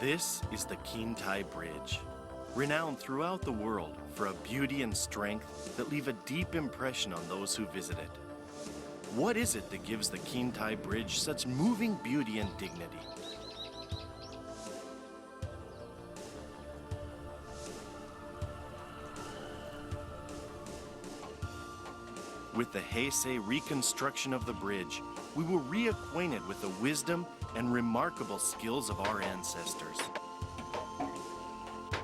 This is the Kintai Bridge, renowned throughout the world for a beauty and strength that leave a deep impression on those who visit it. What is it that gives the Kintai Bridge such moving beauty and dignity? With the Heisei reconstruction of the bridge, we were reacquainted with the wisdom and remarkable skills of our ancestors.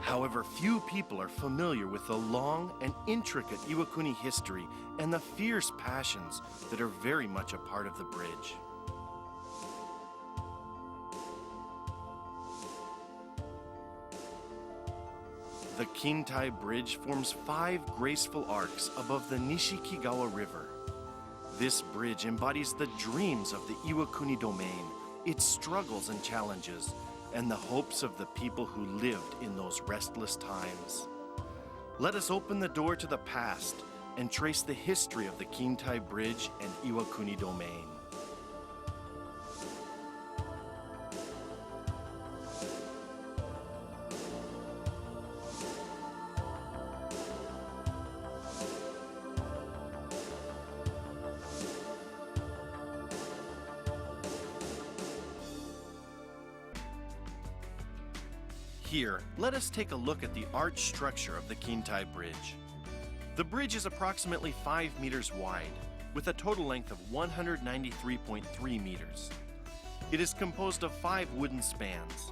However, few people are familiar with the long and intricate Iwakuni history and the fierce passions that are very much a part of the bridge. The Kintai Bridge forms 5 graceful arcs above the Nishikigawa River. This bridge embodies the dreams of the Iwakuni Domain, its struggles and challenges, and the hopes of the people who lived in those restless times. Let us open the door to the past and trace the history of the Kintai Bridge and Iwakuni Domain. Here, let us take a look at the arch structure of the Kintai Bridge. The bridge is approximately 5 meters wide, with a total length of 193.3 meters. It is composed of 5 wooden spans.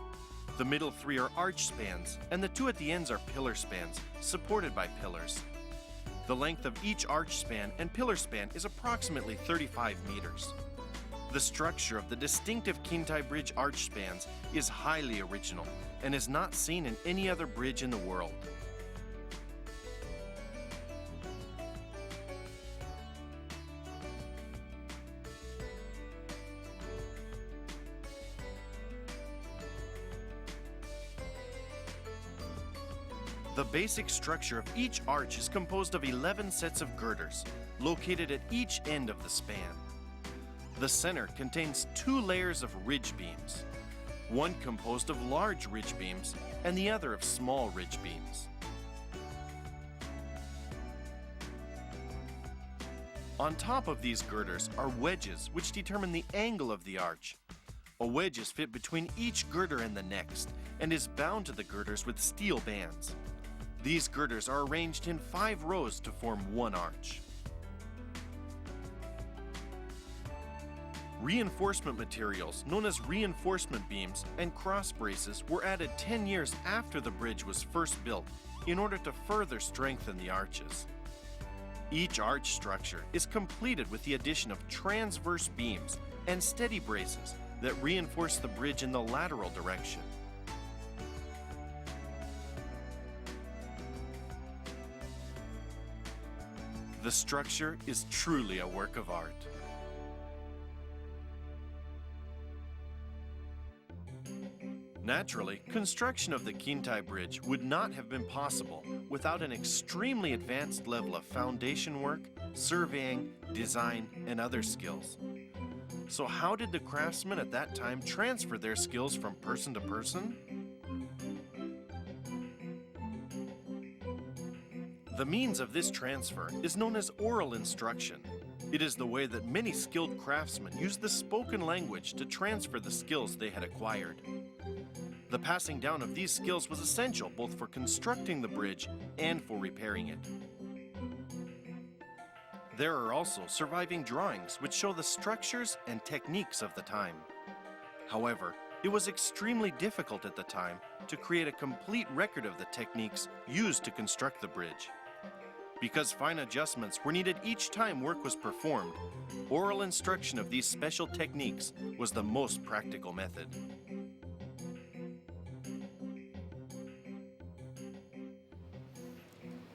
The middle 3 are arch spans, and the 2 at the ends are pillar spans, supported by pillars. The length of each arch span and pillar span is approximately 35 meters. The structure of the distinctive Kintai Bridge arch spans is highly original and is not seen in any other bridge in the world. The basic structure of each arch is composed of 11 sets of girders, located at each end of the span. The center contains 2 layers of ridge beams, one composed of large ridge beams and the other of small ridge beams. On top of these girders are wedges which determine the angle of the arch. A wedge is fit between each girder and the next and is bound to the girders with steel bands. These girders are arranged in 5 rows to form one arch. Reinforcement materials, known as reinforcement beams and cross braces, were added 10 years after the bridge was first built in order to further strengthen the arches. Each arch structure is completed with the addition of transverse beams and steady braces that reinforce the bridge in the lateral direction. The structure is truly a work of art. Naturally, construction of the Kintai Bridge would not have been possible without an extremely advanced level of foundation work, surveying, design, and other skills. So how did the craftsmen at that time transfer their skills from person to person? The means of this transfer is known as oral instruction. It is the way that many skilled craftsmen use the spoken language to transfer the skills they had acquired. The passing down of these skills was essential both for constructing the bridge and for repairing it. There are also surviving drawings which show the structures and techniques of the time. However, it was extremely difficult at the time to create a complete record of the techniques used to construct the bridge. Because fine adjustments were needed each time work was performed, oral instruction of these special techniques was the most practical method.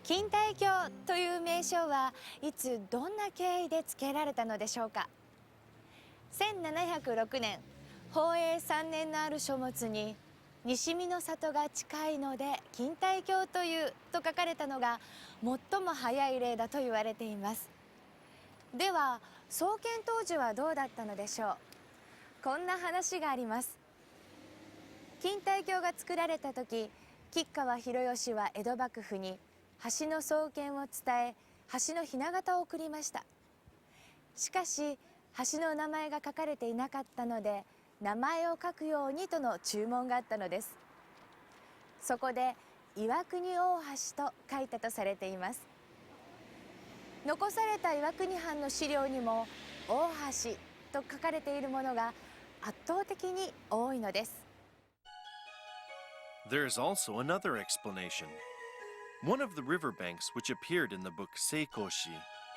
Kintaikyo という名称はいつどんな経緯で付けられたのでしょうか。1706年、宝永3年のある書物に西見の里が近いので錦帯橋というと書かれたのが最も早い例だと言われています。では創建当時はどうだったのでしょう。こんな話があります。錦帯橋が作られた時、吉川広義は江戸幕府に橋の創建を伝え、橋の雛形を送りました。しかし橋の名前が書かれていなかったので、名前を書くようにとの注文があったのです。そこで岩国大橋と書いたとされています。残された岩国藩の資料にも大橋と書かれているものが圧倒的に多いのです。There is also another explanation. One of the riverbanks which appeared in the book Seikoshi,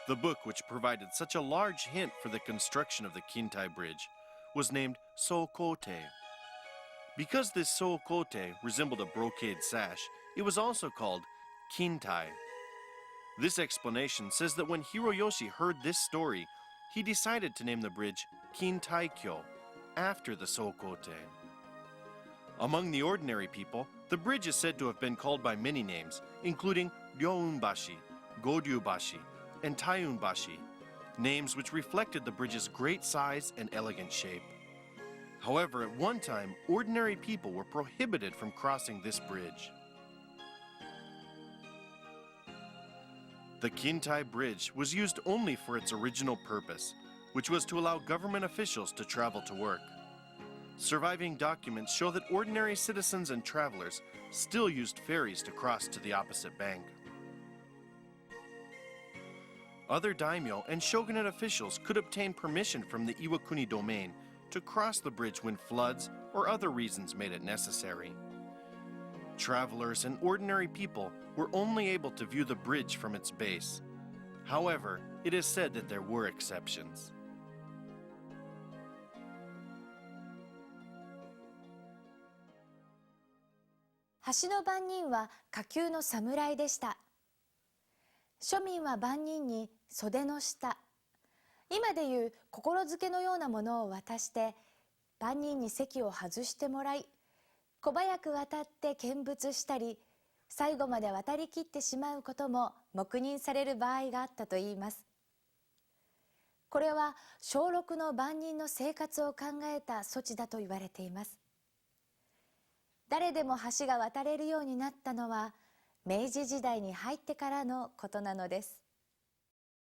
the book which provided such a large hint for the construction of the Kintai Bridge, was named Sokote. Because this Sokote resembled a brocade sash, it was also called Kintai. This explanation says that when Hiroyoshi heard this story, he decided to name the bridge Kintaikyo, after the Sokote. Among the ordinary people, the bridge is said to have been called by many names, including Ryounbashi, Goryubashi, and Taiunbashi, names which reflected the bridge's great size and elegant shape. However, at one time, ordinary people were prohibited from crossing this bridge. The Kintai Bridge was used only for its original purpose, which was to allow government officials to travel to work. Surviving documents show that ordinary citizens and travelers still used ferries to cross to the opposite bank. Other daimyo and shogunate officials could obtain permission from the Iwakuni Domain to cross the bridge when floods or other reasons made it necessary. Travelers and ordinary people were only able to view the bridge from its base. However, it is said that there were exceptions. 橋の番人は下級の侍でした。庶民は番人に袖の下、今でいう心づけのようなものを渡して、番人に席を外してもらい、小早く渡って見物したり、最後まで渡りきってしまうことも黙認される場合があったといいます。これは小6の番人の生活を考えた措置だと言われています。誰でも橋が渡れるようになったのは明治時代に入ってからのことなのです。